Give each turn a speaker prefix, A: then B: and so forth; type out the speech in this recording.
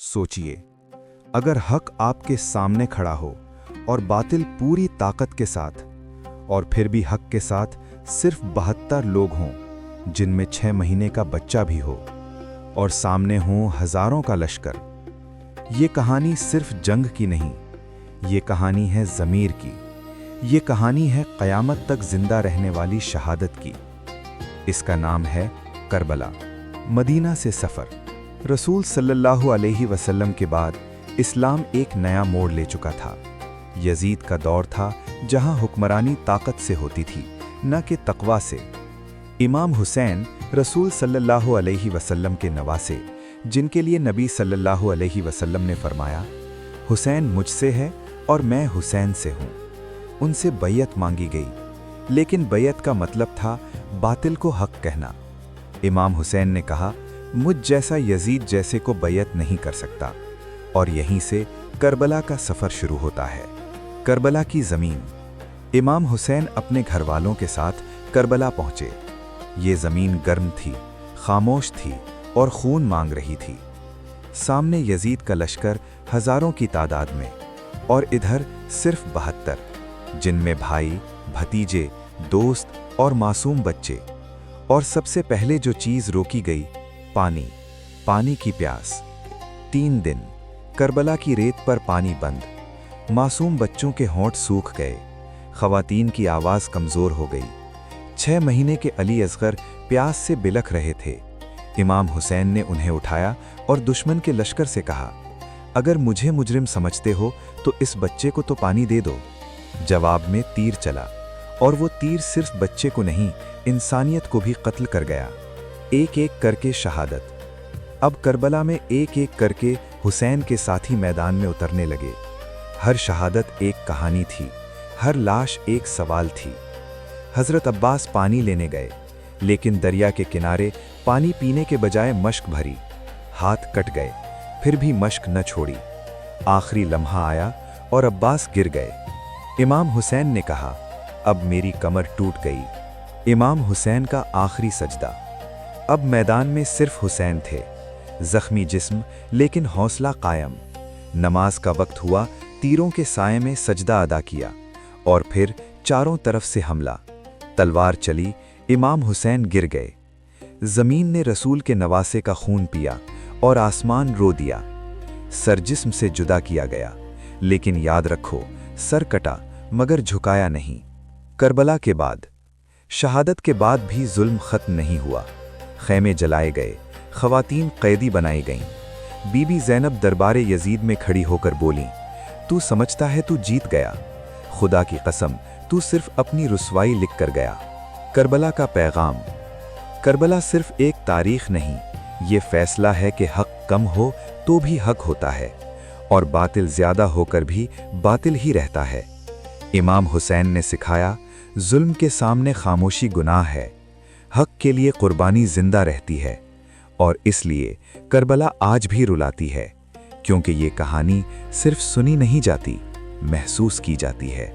A: सोचिए, अगर हक आपके सामने खड़ा हो और बातिल पूरी ताकत के साथ, और फिर भी हक के साथ सिर्फ 72 लोग हों जिनमें 6 महीने का बच्चा भी हो, और सामने हों हजारों का लश्कर। ये कहानी सिर्फ जंग की नहीं, ये कहानी है ज़मीर की। ये कहानी है क़यामत तक जिंदा रहने वाली शहादत की। इसका नाम है करबला। मदीना से सफ़र। रसूल सल्लल्लाहु अलैहि वसल्लम के बाद इस्लाम एक नया मोड़ ले चुका था। यजीद का दौर था जहां हुक्मरानी ताकत से होती थी, न कि तक़वा से। इमाम हुसैन रसूल सल्लल्लाहु अलैहि वसल्लम के नवासे, जिनके लिए नबी सल्लल्लाहु अलैहि वसल्लम ने फरमाया, हुसैन मुझसे है और मैं हुसैन से हूँ। उनसे बैयत मांगी गई, लेकिन बैयत का मतलब था बातिल को हक कहना। इमाम हुसैन ने कहा, मुझ जैसा यजीद जैसे को बैयत नहीं कर सकता। और यहीं से करबला का सफ़र शुरू होता है। करबला की ज़मीन। इमाम हुसैन अपने घर वालों के साथ करबला पहुँचे। ये ज़मीन गर्म थी, खामोश थी और खून मांग रही थी। सामने यजीद का लश्कर हज़ारों की तादाद में, और इधर सिर्फ 72, जिनमें भाई, भतीजे, दोस्त और मासूम बच्चे। और सबसे पहले जो चीज़ रोकी गई, पानी की प्यास। 3 दिन करबला की रेत पर पानी बंद। मासूम बच्चों के होंठ सूख गए, ख़वातीन की आवाज़ कमज़ोर हो गई। 6 महीने के अली असगर प्यास से बिलख रहे थे। इमाम हुसैन ने उन्हें उठाया और दुश्मन के लश्कर से कहा, अगर मुझे मुजरिम समझते हो तो इस बच्चे को तो पानी दे दो। जवाब में तीर चला, और वो तीर सिर्फ बच्चे को नहीं, इंसानियत को भी कत्ल कर गया। एक एक करके शहादत। अब करबला में एक एक करके हुसैन के साथी मैदान में उतरने लगे। हर शहादत एक कहानी थी, हर लाश एक सवाल थी। हज़रत अब्बास पानी लेने गए, लेकिन दरिया के किनारे पानी पीने के बजाय मश्क भरी। हाथ कट गए, फिर भी मश्क न छोड़ी। आखिरी लम्हा आया और अब्बास गिर गए। इमाम हुसैन ने कहा, अब मेरी कमर टूट गई। इमाम हुसैन का आखिरी सजदा। अब मैदान में सिर्फ हुसैन थे, जख्मी जिस्म लेकिन हौसला कायम। नमाज का वक्त हुआ, तीरों के साए में सजदा अदा किया, और फिर चारों तरफ से हमला। तलवार चली, इमाम हुसैन गिर गए। ज़मीन ने रसूल के नवासे का खून पिया और आसमान रो दिया। सर जिस्म से जुदा किया गया, लेकिन याद रखो, सर कटा मगर झुकाया नहीं। करबला के बाद, शहादत के बाद भी जुल्म ख़त्म नहीं हुआ। खैमे जलाए गए, ख़वातीन कैदी बनाई गईं। बीबी ज़ैनब दरबारे यजीद में खड़ी होकर बोलीं, तू समझता है तू जीत गया, खुदा की कसम तू सिर्फ अपनी रुसवाई लिख कर गया। करबला का पैगाम। करबला सिर्फ एक तारीख़ नहीं, ये फ़ैसला है कि हक़ कम हो तो भी हक़ होता है, और बातिल ज़्यादा होकर भी बातिल ही रहता है। इमाम हुसैन ने सिखाया, जुल्म के सामने खामोशी गुनाह है, हक़ के लिए कुर्बानी जिंदा रहती है। और इसलिए करबला आज भी रुलाती है, क्योंकि ये कहानी सिर्फ सुनी नहीं जाती, महसूस की जाती है।